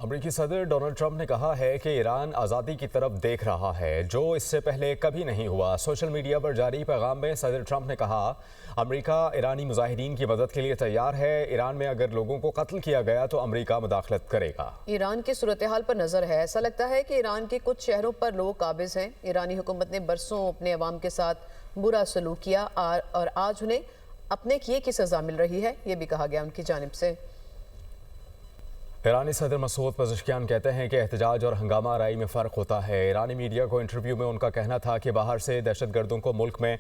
امریکی صدر Donald Trump نے کہا ہے کہ ایران آزادی کی طرف دیکھ رہا ہے جو اس سے پہلے کبھی نہیں ہوا۔ سوشل میڈیا پر جاری پیغام میں صدر ٹرمپ نے کہا امریکہ ایرانی مظاہرین کی مدد کے لیے تیار ہے۔ ایران میں اگر لوگوں کو قتل کیا گیا تو امریکہ مداخلت کرے گا۔ ایران کی صورتحال پر نظر ہے۔ ایسا لگتا ہے کہ ایران کے کچھ شہروں پر لوگ قابض ہیں۔ ایرانی حکومت نے برسوں اپنے عوام کے ساتھ برا سلوک کیا اور آج انہیں اپنے کیے کی سزا مل رہی ہے، یہ بھی کہا گیا ان کی جانب سے۔ ایرانی صدر مسعود پزشکیان کہتے ہیں کہ احتجاج اور ہنگامہ آرائی میں فرق ہوتا ہے۔ ایرانی میڈیا کو انٹرویو میں ان کا کہنا تھا کہ باہر سے دہشت گردوں کو ملک میں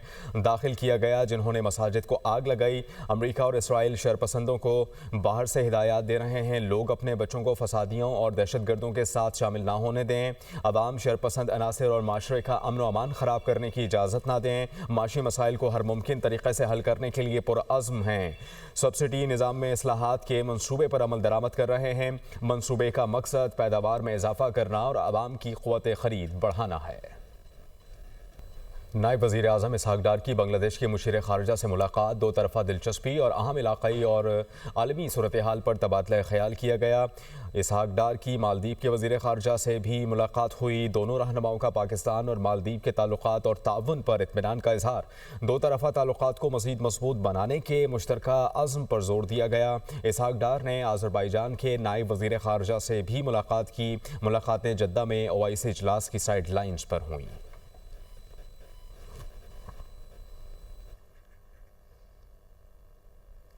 داخل کیا گیا جنہوں نے مساجد کو آگ لگائی۔ امریکہ اور اسرائیل شرپسندوں کو باہر سے ہدایات دے رہے ہیں، لوگ اپنے بچوں کو فسادیوں اور دہشت گردوں کے ساتھ شامل نہ ہونے دیں۔ عوام شرپسند عناصر اور معاشرے کا امن و امان خراب کرنے کی اجازت نہ دیں۔ معاشی مسائل کو ہر ممکن طریقے سے حل کرنے کے لیے پرعزم ہیں۔ سبسڈی نظام میں اصلاحات کے منصوبے پر عمل درآمد کر رہے ہیں۔ منصوبے کا مقصد پیداوار میں اضافہ کرنا اور عوام کی قوت خرید بڑھانا ہے۔ نائب وزیر اعظم اسحاق ڈار کی بنگلہ دیش کے مشیر خارجہ سے ملاقات، دو طرفہ دلچسپی اور اہم علاقائی اور عالمی صورتحال پر تبادلہ خیال کیا گیا۔ اسحاق ڈار کی مالدیپ کے وزیر خارجہ سے بھی ملاقات ہوئی۔ دونوں رہنماؤں کا پاکستان اور مالدیپ کے تعلقات اور تعاون پر اطمینان کا اظہار، دو طرفہ تعلقات کو مزید مضبوط بنانے کے مشترکہ عزم پر زور دیا گیا۔ اسحاق ڈار نے آذربائیجان کے نائب وزیر خارجہ سے بھی ملاقات کی۔ ملاقاتیں جدہ میں OIC اجلاس کی سائیڈ لائنز پر ہوئیں۔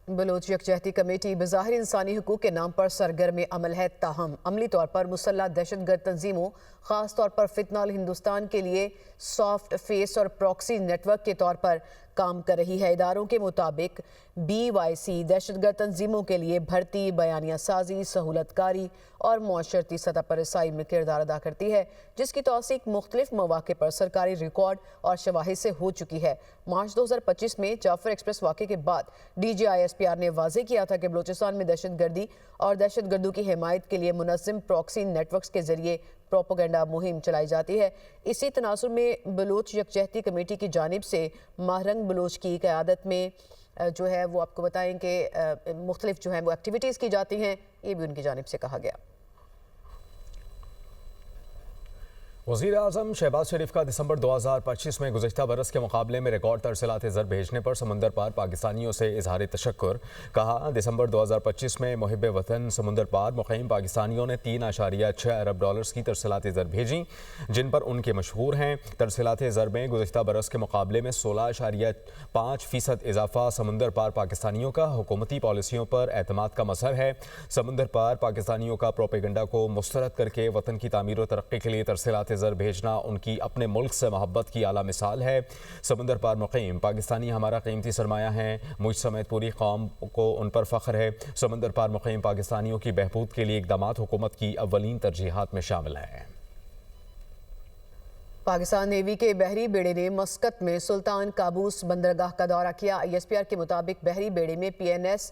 بلوچ یکجہتی کمیٹی بظاہر انسانی حقوق کے نام پر سرگرم عمل ہے، تاہم عملی طور پر مسلح دہشت گرد تنظیموں، خاص طور پر فتنہ الہندوستان کے لیے سافٹ فیس اور پراکسی نیٹ ورک کے طور پر کام کر رہی ہے۔ اداروں کے مطابق BYC دہشت گرد تنظیموں کے لیے بھرتی، بیانیہ سازی، سہولت کاری اور معاشرتی سطح پر رسائی میں کردار ادا کرتی ہے، جس کی توثیق مختلف مواقع پر سرکاری ریکارڈ اور شواہد سے ہو چکی ہے۔ مارچ 2025 میں جعفر ایکسپریس واقعے کے بعد DGISPR نے واضح کیا تھا کہ بلوچستان میں دہشت گردی اور دہشت گردوں کی حمایت کے لیے منظم پراکسی نیٹ ورکس کے ذریعے پروپیگنڈا مہم چلائی جاتی ہے۔ اسی تناظر میں بلوچ یکجہتی کمیٹی کی جانب سے ماہرنگ بلوچ کی قیادت میں جو ہے وہ آپ کو بتائیں کہ مختلف جو ہیں وہ ایکٹیویٹیز کی جاتی ہیں، یہ بھی ان کی جانب سے کہا گیا۔ وزیر اعظم شہباز شریف کا دسمبر 2025 میں گزشتہ برس کے مقابلے میں ریکارڈ ترسیلات زر بھیجنے پر سمندر پار پاکستانیوں سے اظہار تشکر۔ کہا دسمبر 2025 میں محب وطن سمندر پار مقیم پاکستانیوں نے $3.6 ارب کی ترسیلات زر بھیجیں، جن پر ان کے مشہور ہیں۔ ترسیلات زر میں گزشتہ برس کے مقابلے میں 16.5% اضافہ سمندر پار پاکستانیوں کا حکومتی پالیسیوں پر اعتماد کا مظہر ہے۔ سمندر پار پاکستانیوں کا پروپیگنڈا کو مسترد کر کے وطن کی تعمیر و ترقی کے لیے ترسیلات زر بھیجنا ان کی اپنے ملک سے محبت کی اعلیٰ مثال ہے۔ سمندر پار مقیم پاکستانی ہمارا قیمتی سرمایہ ہیں، مجھ سمیت پوری قوم کو ان پر فخر ہے۔ سمندر پار مقیم پاکستانیوں کی بہبود کے لیے اقدامات حکومت کی اولین ترجیحات میں شامل ہیں۔ پاکستان نیوی کے بحری بیڑے نے مسقط میں سلطان قابوس بندرگاہ کا دورہ کیا۔ ISPR کے مطابق بحری بیڑے میں PNS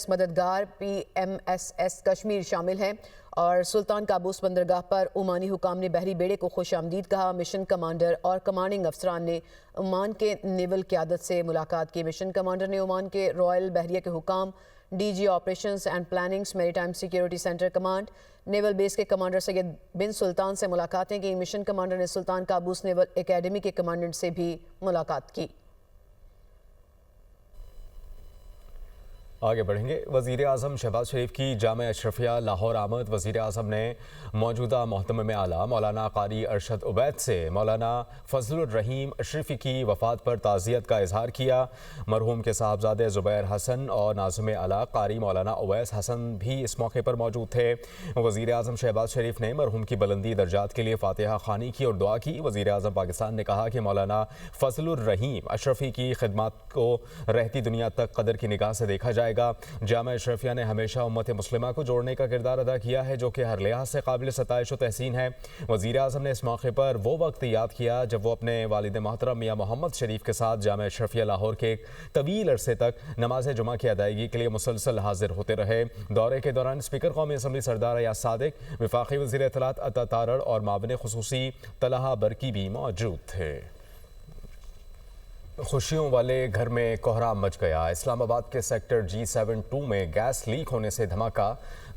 مددگار PMSS کشمیر شامل ہیں اور سلطان قابوس بندرگاہ پر عمانی حکام نے بحری بیڑے کو خوش آمدید کہا۔ مشن کمانڈر اور کمانڈنگ افسران نے عمان کے نیول قیادت سے ملاقات کی۔ مشن کمانڈر نے عمان کے رائل بحریہ کے حکام، DG آپریشنز اینڈ پلاننگز، میری ٹائم سیکیورٹی سینٹر کمانڈ، نیول بیس کے کمانڈر سید بن سلطان سے ملاقاتیں کی۔ مشن کمانڈر نے سلطان قابوس نیول اکیڈمی کے کمانڈنٹ سے بھی ملاقات کی۔ آگے بڑھیں گے۔ وزیر اعظم شہباز شریف کی جامعہ اشرفیہ لاہور آمد۔ وزیر اعظم نے موجودہ محتمم اعلیٰ مولانا قاری ارشد عبید سے مولانا فضل الرحیم اشرفی کی وفات پر تعزیت کا اظہار کیا۔ مرحوم کے صاحبزادے زبیر حسن اور ناظم اعلیٰ قاری مولانا اویس حسن بھی اس موقع پر موجود تھے۔ وزیر اعظم شہباز شریف نے مرحوم کی بلندی درجات کے لیے فاتحہ خوانی کی اور دعا کی۔ وزیر اعظم پاکستان نے کہا کہ مولانا فضل الرحیم اشرفی کی خدمات کو رہتی دنیا تک قدر کی نگاہ سے دیکھا جائے گا۔ جامعہ اشرفیہ نے ہمیشہ امت مسلمہ کو جوڑنے کا کردار ادا کیا ہے جو کہ ہر لحاظ سے قابل ستائش و تحسین ہے۔ وزیر اعظم نے اس موقع پر وہ وقت یاد کیا جب وہ اپنے والد محترم میاں محمد شریف کے ساتھ جامعہ اشرفیہ لاہور کے ایک طویل عرصے تک نماز جمعہ کی ادائیگی کے لیے مسلسل حاضر ہوتے رہے۔ دورے کے دوران اسپیکر قومی اسمبلی سردار ایاز صادق، وفاقی وزیر اطلاعات عطا تارڑ اور معاون خصوصی طلحہ برقی بھی موجود تھے۔ खुशियों वाले घर में कोहराम मच गया। इस्लामाबाद के सेक्टर G72 में गैस लीक होने से धमाका।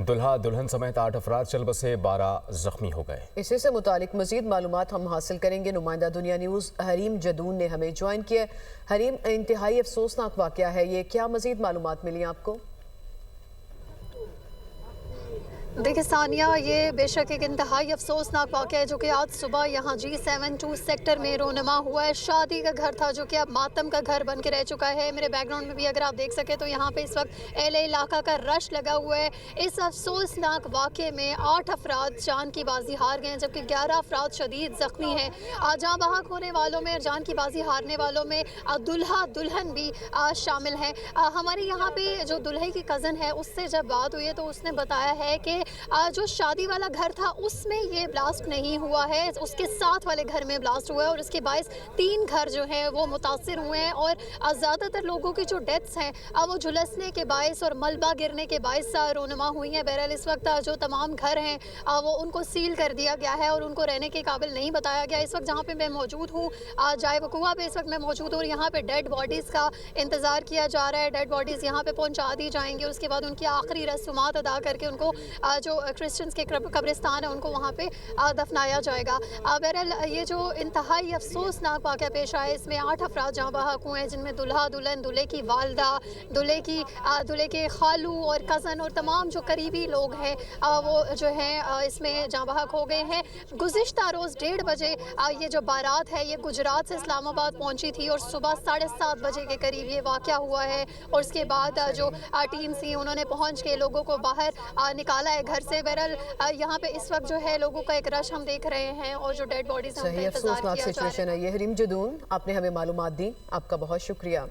दुल्हा दुल्हन समेत 8 अफराद चल बसे, 12 जख्मी हो गए। इसी से मुतालिक मजीद मालूमात हम हासिल करेंगे। नुमाइंदा दुनिया न्यूज़ हरीम जदून ने हमें ज्वाइन किया। हरीम, इंतहाई अफसोसनाक वाक़या है ये, क्या मजीद मालूमात मिली आपको? देखिए सानिया, ये बेशक एक इंतहाई अफसोसनाक वाक़या है जो कि आज सुबह यहाँ G72 सेक्टर में रोनमा हुआ है। शादी का घर था जो कि अब मातम का घर बन के रह चुका है। मेरे बैकग्राउंड में भी अगर आप देख सकें तो यहाँ पे इस वक्त एले इलाका का रश लगा हुआ है। इस अफसोसनाक वाक़े में 8 अफराद जान की बाजी हार गए हैं, जबकि 11 अफराद शदीद ज़ख्मी हैं। जहाँ बहक होने वालों में, जान की बाजी हारने वालों में दुल्हा दुल्हन भी शामिल हैं। हमारे यहाँ पे जो दुल्हे की कज़न है उससे जब बात हुई है तो उसने बताया है कि जो शादी वाला घर था उसमें ये ब्लास्ट नहीं हुआ है, उसके साथ वाले घर में ब्लास्ट हुआ है और उसके बायस 3 घर जो हैं वो मुतासिर हुए हैं। और ज़्यादातर लोगों की जो डेथ्स हैं वो झुलसने के बायस और मलबा गिरने के बायस रोनमा हुई हैं। बहरहाल इस वक्त जो तमाम घर हैं वो उनको सील कर दिया गया है और उनको रहने के काबिल नहीं बताया गया। इस वक्त जहाँ पे मैं मौजूद हूँ, जाए वकुआ पे इस वक्त मैं मौजूद हूँ और यहाँ पे डेड बॉडीज़ का इंतज़ार किया जा रहा है। डेड बॉडीज़ यहाँ पे पहुँचा दी जाएंगी, उसके बाद उनकी आखिरी रस्मात अदा करके उनको जो क्रिश्चियंस के कब्रिस्तान है उनको वहाँ पे दफनाया जाएगा। बहरहाल ये जो इंतहाई अफसोसनाक वाक़या पेश आया, इसमें 8 अफराद जहाँ बहक हुए हैं, जिनमें दुल्हा दुल्हन, दूल्हे की वालदा, दूल्हे के खालू और कज़न और तमाम जो करीबी लोग हैं वो जो हैं इसमें जहाँ बहक हो गए हैं। गुज़िश्ता रोज़ 1:30 बजे ये जो बारात है ये गुजरात से इस्लामाबाद पहुँची थी और सुबह 7:30 बजे के करीब ये वाक़या हुआ है। और उसके बाद जो टीम थी उन्होंने पहुँच के लोगों को बाहर निकाला है घर से। बहरहाल यहाँ पे इस वक्त जो है लोगों का एक रश हम देख रहे हैं और जो डेड बॉडीज हैं उनका इंतजार किया जा सिचुएशन है ये। हरीम जदून, आपने हमें मालूमात दी, आपका बहुत शुक्रिया।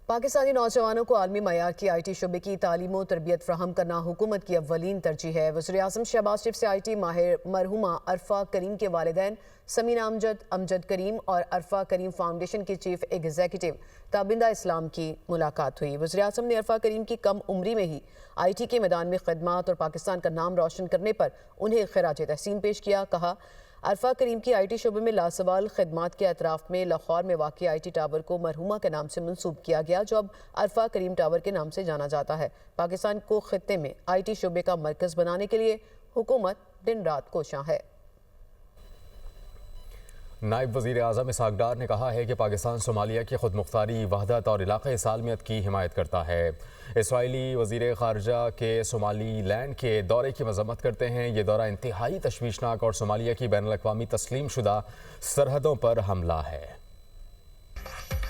पाकिस्तानी नौजवानों को आलमी मयार की IT शुबे की तालीम और तरबियत फ्राहम करना हुकूमत की अव्वलीन तरजीह है। वज़ीर-ए-आज़म शहबाज शरीफ से IT माहिर मरहुमा अरफा करीम के वालिदैन समीना अमजद करीम और अरफा करीम फाउंडेशन के चीफ एग्जीक्यूटिव ताबिंदा इस्लाम की मुलाकात हुई। वज़ीर-ए-आज़म ने अरफा करीम की कम उम्री में ही IT के मैदान में खिदमात और पाकिस्तान का नाम रोशन करने पर उन्हें खिराज तहसीन पेश किया। कहा, अरफा करीम की IT शुबे में लासवाल खिदमात के अतराफ में लाहौर में वाक़ई IT टावर को मरहुमा के नाम से मंसूब किया गया, जो अब अरफा करीम टावर के नाम से जाना जाता है। पाकिस्तान को खित्ते में IT शुबे का मरकज़ बनाने के लिए हुकूमत दिन रात कोशां है। नायब वज़ीर आज़म इसहाक डार ने कहा है कि पाकिस्तान सोमालिया की खुद मुख्तारी, वहदत और इलाक़ाई सालमियत की हिमायत करता है। इसराइली वज़ीर ख़ारजा के सोमाली लैंड के दौरे की मज़म्मत करते हैं। ये दौरा इंतहाई तशवीशनाक और सोमालिया की बैनुल अक़वामी तस्लीम शुदा सरहदों पर हमला है।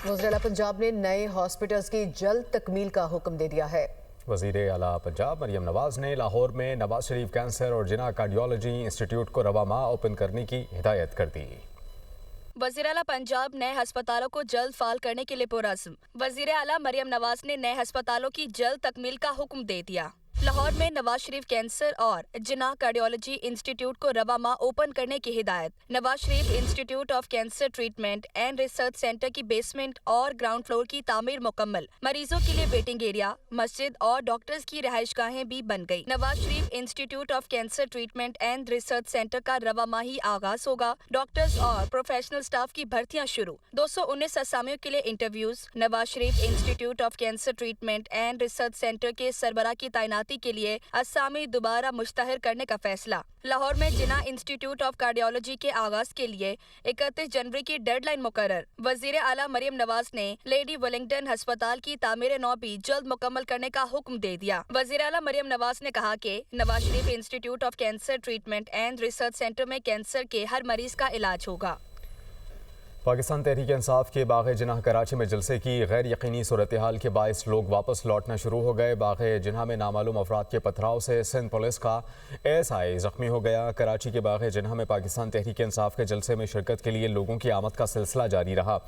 वज़ीर आला पंजाब ने नए हॉस्पिटल्स की जल्द तकमील का हुक्म दे दिया है। वज़ीर आला पंजाब मरियम नवाज़ ने लाहौर में नवाज शरीफ कैंसर और जिना कार्डियोलॉजी इंस्टीट्यूट को रवा माह ओपन करने की हिदायत कर दी। वज़ीर आला पंजाब नए अस्पतालों को जल्द फाल करने के लिए पुरज़्म। वज़ीर आला मरियम नवाज ने नए अस्पतालों की जल्द तकमील का हुक्म दे दिया। लाहौर में नवाज शरीफ कैंसर और जिना कार्डियोलॉजी इंस्टीट्यूट को रवा माह ओपन करने की हिदायत। Nawaz Sharif institute of cancer treatment and research centre की बेसमेंट और ग्राउंड फ्लोर की तामीर मुकम्मल। मरीजों के लिए वेटिंग एरिया, मस्जिद और डॉक्टर्स की रिहाइशगाहें भी बन गई। Nawaz Sharif institute of cancer treatment and research centre का रवा माही आगाज होगा। डॉक्टर्स और प्रोफेशनल स्टाफ की भर्तियां शुरू। 219 असामियों के लिए interviews. Nawaz Sharif institute of cancer treatment and research centre के सरबराह की तैनाती के लिए असामी दोबारा मुश्तहर करने का फैसला। लाहौर में जिना इंस्टीट्यूट ऑफ कार्डियोलॉजी के आगाज के लिए 31 जनवरी की डेडलाइन मुकर्रर। वजीर आला मरियम नवाज ने लेडी वेलिंगटन अस्पताल की तामीर नौ भी जल्द मुकम्मल करने का हुक्म दे दिया। वजीर आला मरियम नवाज ने कहा कि Nawaz Sharif institute of cancer treatment and research centre में कैंसर के हर मरीज का इलाज होगा। पाकिस्तान तहरीक इंसाफ के बाग़ जिनाह कराची में जलसे की गैर यकीनी सूरत हाल के बायस लोग वापस लौटना शुरू हो गए। बाग़ जिनाह में नामालूम अफराद के पथराव से सिंध पुलिस का ASI जख्मी हो गया। कराची के बाग़ जिनाह में पाकिस्तान तहरीक इंसाफ के जलसे में शिरकत के लिए लोगों की आमद का सिलसिला जारी रहा।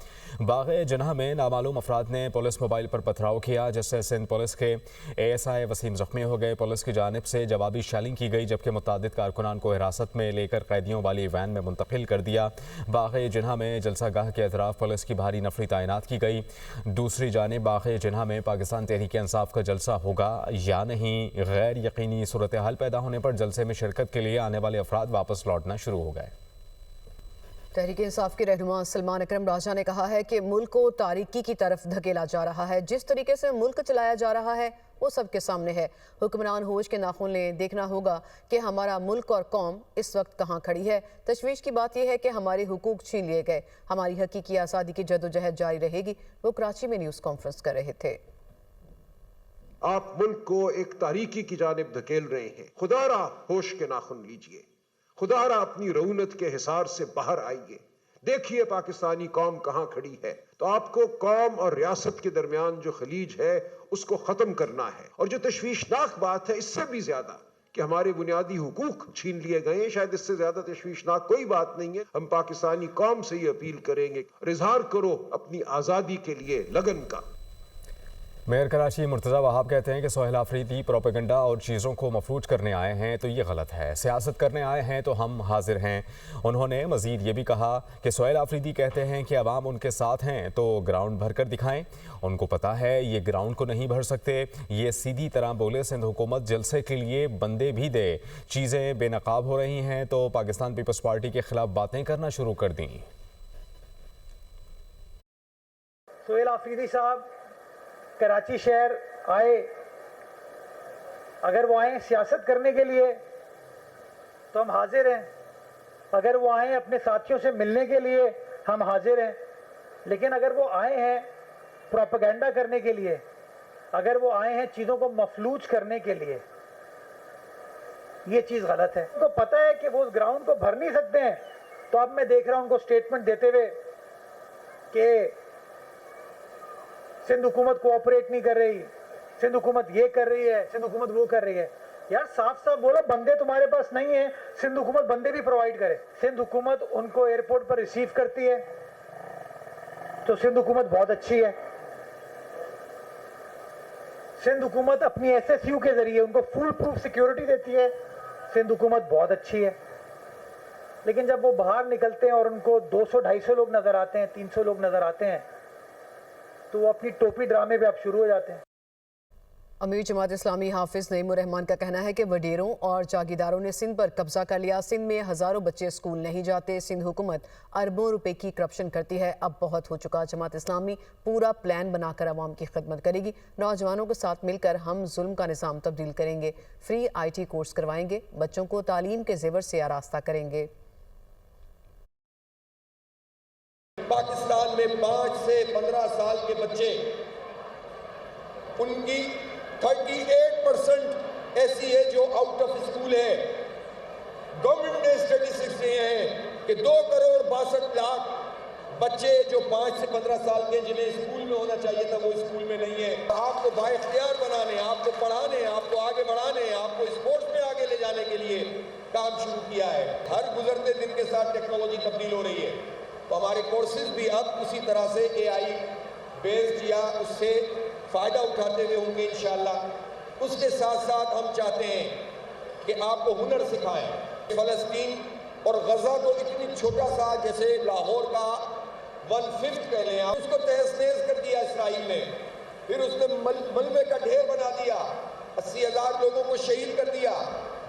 बाग़ जिनाह में नामालूम अफराद ने पुलिस मोबाइल पर पथराव किया, जिससे सिंध पुलिस के ASI वसीम जख्मी हो गए। पुलिस की जानिब से जवाबी शैलिंग की गई, जबकि मुतअद्दिद कारकुनान को हिरासत में लेकर कैदियों वाली वैन में मुंतकिल कर दिया। बाग़ जिनाह में जलसा गाह के अतराफ पुलिस की भारी नफरी तैनात की गई। दूसरी जानिब बाग़ जिनाह में पाकिस्तान तहरीक इंसाफ का जलसा होगा या नहीं, गैर यकीनी सूरत हाल पैदा होने पर जलसे में शिरकत के लिए आने वाले अफराद वापस लौटना शुरू हो गए। तहरीक इंसाफ के रहनुमा सलमान अकरम राजा ने कहा है कि मुल्क को तारीकी की तरफ धकेला जा रहा है। जिस तरीके से मुल्क चलाया जा रहा है वो सबके सामने है। हुक्मरान होश के नाखून लें, देखना होगा कि हमारा मुल्क और कौम इस वक्त कहाँ खड़ी है। तशवीश की बात यह है कि हमारे हुकूक छीन लिए गए, हमारी हकीकी आज़ादी की जदोजहद जारी रहेगी। वो कराची में न्यूज़ कॉन्फ्रेंस कर रहे थे। आप मुल्क को एक तारीकी की जानिब धकेल रहे हैं। खुदारा होश के नाखून लीजिए, खुदारा अपनी रऊनत के हिसार से बाहर आइए। देखिए पाकिस्तानी कौम कहाँ खड़ी है। तो आपको कौम और रियासत के दरमियान जो खलीज है उसको खत्म करना है। और जो तशवीशनाक बात है इससे भी ज्यादा कि हमारे बुनियादी हुकूक छीन लिए गए, शायद इससे ज्यादा तशवीशनाक कोई बात नहीं है। हम पाकिस्तानी कौम से ये अपील करेंगे, इजहार करो अपनी आज़ादी के लिए लगन का। मेयर कराची मुर्तज़ा वहाब कहते हैं कि सोहेल आफरीदी प्रोपेगेंडा और चीज़ों को मफलूज करने आए हैं तो ये गलत है। सियासत करने आए हैं तो हम हाजिर हैं। उन्होंने मज़ीद ये भी कहा कि सोहेल आफरीदी कहते हैं कि अवाम उनके साथ हैं तो ग्राउंड भर कर दिखाएं। उनको पता है ये ग्राउंड को नहीं भर सकते। ये सीधी तरह बोले सिंध हुकूमत जलसे के लिए बंदे भी दे। चीज़ें बेनकाब हो रही हैं तो पाकिस्तान पीपल्स पार्टी के खिलाफ बातें करना शुरू कर दी। सोहेल आफरीदी साहब कराची शहर आए, अगर वो आए सियासत करने के लिए तो हम हाजिर हैं। अगर वो आए अपने साथियों से मिलने के लिए हम हाजिर हैं। लेकिन अगर वो आए हैं प्रोपेगेंडा करने के लिए, अगर वो आए हैं चीज़ों को मफलूज करने के लिए, ये चीज़ गलत है। उनको पता है कि वो उस ग्राउंड को भर नहीं सकते हैं। तो अब मैं देख रहा हूं उनको स्टेटमेंट देते हुए कि सिंध हुकूमत कोऑपरेट नहीं कर रही, सिंध हुकूमत ये कर रही है, सिंध हुकूमत वो कर रही है। यार साफ साफ बोलो, बंदे तुम्हारे पास नहीं है, सिंध हुकूमत बंदे भी प्रोवाइड करे। सिंध हुकूमत उनको एयरपोर्ट पर रिसीव करती है तो सिंध हुकूमत बहुत अच्छी है। सिंध हुकूमत अपनी SSU के जरिए उनको फुल प्रूफ सिक्योरिटी देती है, सिंध हुकूमत बहुत अच्छी है। लेकिन जब वो बाहर निकलते हैं और उनको 200-250 लोग नजर आते हैं, 300 लोग नजर आते हैं, तो वो अपनी टोपी ड्रामे पे अब शुरू हो जाते हैं। अमीर जमात इस्लामी हाफिज नईमुर रहमान का कहना है कि वडेरों और जागीरदारों ने सिंध पर कब्जा कर लिया। सिंध में हज़ारों बच्चे स्कूल नहीं जाते। सिंध हुकूमत अरबों रुपए की करप्शन करती है। अब बहुत हो चुका। जमात इस्लामी पूरा प्लान बनाकर अवाम की खिदमत करेगी। नौजवानों के साथ मिलकर हम जुल्म का निज़ाम तब्दील करेंगे। फ्री IT कोर्स करवाएंगे। बच्चों को तालीम के जेवर से आरास्ता करेंगे। पाकिस्तान में 5 से 15 साल के बच्चे, उनकी 38% ऐसी है जो आउट ऑफ स्कूल है। गवर्नमेंट ने स्टेटिस्टिक्स दिए हैं कि 2,62,00,000 बच्चे जो 5 से 15 साल के, जिन्हें स्कूल में होना चाहिए था, वो स्कूल में नहीं है। आपको बाइख्तियार बनाने, आपको पढ़ाने, आपको आगे बढ़ाने, आपको स्पोर्ट्स में आगे ले जाने के लिए काम शुरू किया है। हर गुजरते दिन के साथ टेक्नोलॉजी तब्दील हो रही है, तो हमारे कोर्सेज भी अब उसी तरह से AI बेस्ड या उससे फ़ायदा उठाते हुए होंगे इंशाअल्लाह। उसके साथ साथ हम चाहते हैं कि आपको हुनर सिखाएं। फ़लस्तीन और गज़ा को इतनी छोटा सा, जैसे लाहौर का 1/5 कह लें, उसको तहस-नहस कर दिया इसराइल ने। फिर उसने मलबे का ढेर बना दिया, 80,000 लोगों को शहीद कर दिया,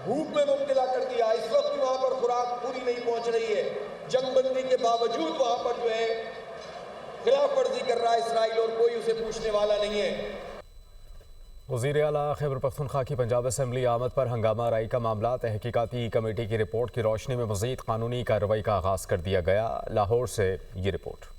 भूख में मुब्तला कर दिया। इस वक्त भी वहाँ पर खुराक पूरी नहीं पहुँच रही है। जंगबंदी के बावजूद वहाँ पर जो है खिलाफ वर्जी कर रहा है इसराइल, और कोई उसे पूछने वाला नहीं है। वज़ीर आला खैबर पख्तूनख्वा की पंजाब असम्बली आमद पर हंगामा राई का मामला। तहकीकाती कमेटी की रिपोर्ट की रोशनी में मज़ीद कानूनी कार्रवाई का आगाज़ कर दिया गया। लाहौर से ये रिपोर्ट।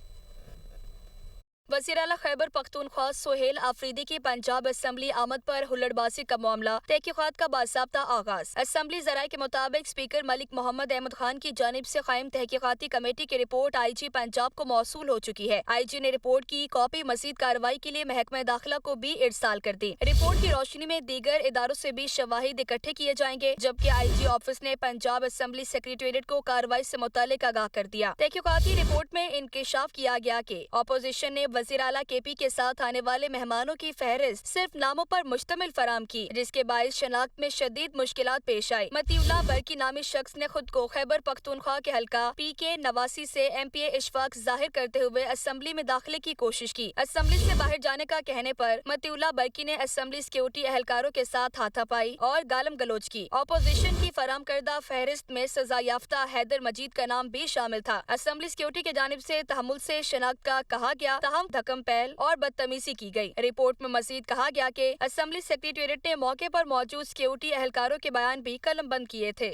वज़ीर आला खैबर पख्तूनख्वा सोहेल आफरीदी की पंजाब असम्बली आमद पर हुल्लड़बाजी का मामला। तहकीकात का बाज़ाब्ता आगाज। असम्बली ज़राए के मुताबिक स्पीकर मलिक मोहम्मद अहमद खान की जानिब से कायम तहकीकाती कमेटी की रिपोर्ट IG पंजाब को मौसूल हो चुकी है। IG ने रिपोर्ट की कॉपी मज़ीद कार्रवाई के लिए महकमा दाखिला को भी इरसाल कर दी। रिपोर्ट की रोशनी में दीगर इदारों से भी शवाहिद इकट्ठे किए जाएंगे, जबकि IG ऑफिस ने पंजाब असम्बली सेक्रेटेरिएट को कार्रवाई से मुताल्लिक आगाह कर दिया। तहकीकाती रिपोर्ट में इंकशाफ किया गया कि अपोजिशन ने वज़ीर आला KP के साथ आने वाले मेहमानों की फहरिस्त सिर्फ नामों पर मुश्तमिल फराम की, जिसके बाइस शनाख्त में शदीद मुश्किलात पेश आई। मतीउल्लाह बरकी नामी शख्स ने खुद को खैबर पख्तूनख्वा के हल्का PK नवासी से MPA इशफाक जाहिर करते हुए असेंबली में दाखिले की कोशिश की। असेंबली से बाहर जाने का कहने पर मतीउल्लाह बरकी ने असेंबली सिक्योरिटी एहलकारों के साथ हाथापाई और गालम गलोच की। अपोजिशन की फराम करदा फहरिस्त में सजा याफ्ता हैदर मजीद का नाम भी शामिल था। असेंबली सिक्योरिटी के जानिब से तहम्मुल से शनाख्त का कहा गया, ताहम धक्कम पहल और बदतमीजी की गई। रिपोर्ट में मजीद कहा गया कि असेंबली सेक्रेटेरिएट ने मौके पर मौजूद सिक्योरिटी एहलकारों के बयान भी कलमबंद किए थे।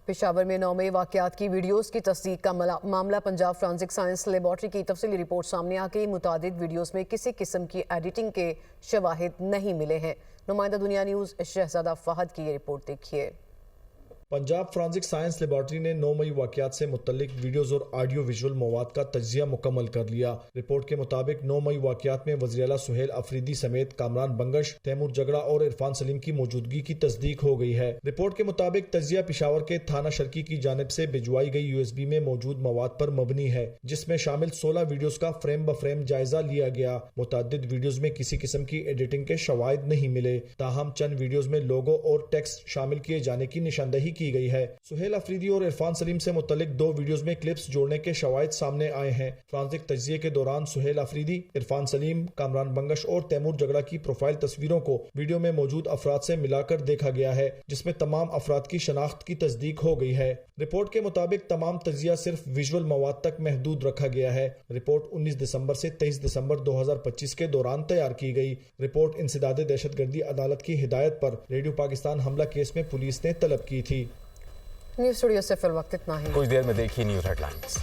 पेशावर में 9 मई वाक़यात की वीडियोस की तस्दीक का मामला पंजाब फॉरेंसिक साइंस लेबॉर्ट्री की तफसीली रिपोर्ट सामने आ गई। मुतादिद वीडियोस में किसी किस्म की एडिटिंग के शवाहिद नहीं मिले हैं। नुमाइंदा दुनिया न्यूज़ शहजादा फहद की ये रिपोर्ट देखिए। पंजाब फॉरेंसिक साइंस लेबॉर्ट्री ने 9 मई वाक़यात से मुतल्लिक वीडियोज़ और ऑडियो विजुअल मवाद का तज्जिया मुकम्मल कर लिया। रिपोर्ट के मुताबिक 9 मई वाक़यात में वज़ीर आला सुहेल अफरीदी समेत कामरान बंगश, तैमूर जगड़ा और इरफान सलीम की मौजूदगी की तस्दीक हो गई है। रिपोर्ट के मुताबिक तज्जिया पेशावर के थाना शर्की की जानिब से भिजवाई गई USB में मौजूद मवाद पर मबनी है, जिसमें शामिल 16 वीडियोज़ का फ्रेम ब फ्रेम जायजा लिया गया। मुतअद्दिद वीडियोज़ में किसी किस्म की एडिटिंग के शवाहिद नहीं मिले, ताहम चंद वीडियोज़ में लोगो और टेक्स्ट शामिल किए जाने की निशानदही की गई है। सुहेल अफरीदी और इरफान सलीम से मुतल्लिक 2 वीडियोस में क्लिप्स जोड़ने के शवाहिद सामने आए हैं। फ्रांसिक तज्जिये के दौरान सुहेल अफरीदी, इरफान सलीम, कामरान बंगश और तैमूर जगड़ा की प्रोफाइल तस्वीरों को वीडियो में मौजूद अफराद से मिलाकर देखा गया है, जिसमें तमाम अफराद की शनाख्त की तस्दीक हो गई है। रिपोर्ट के मुताबिक तमाम तज्जिया सिर्फ विजुअल मवाद तक महदूद रखा गया है। रिपोर्ट 19 दिसंबर से 23 दिसंबर 2025 के दौरान तैयार की गई। रिपोर्ट इंसदादे दहशतगर्दी अदालत की हिदायत पर रेडियो पाकिस्तान हमला केस में पुलिस ने तलब की थी। न्यूज़ स्टूडियो से फिल वक्त इतना ही। कुछ देर में देखिए न्यूज़ हेडलाइंस।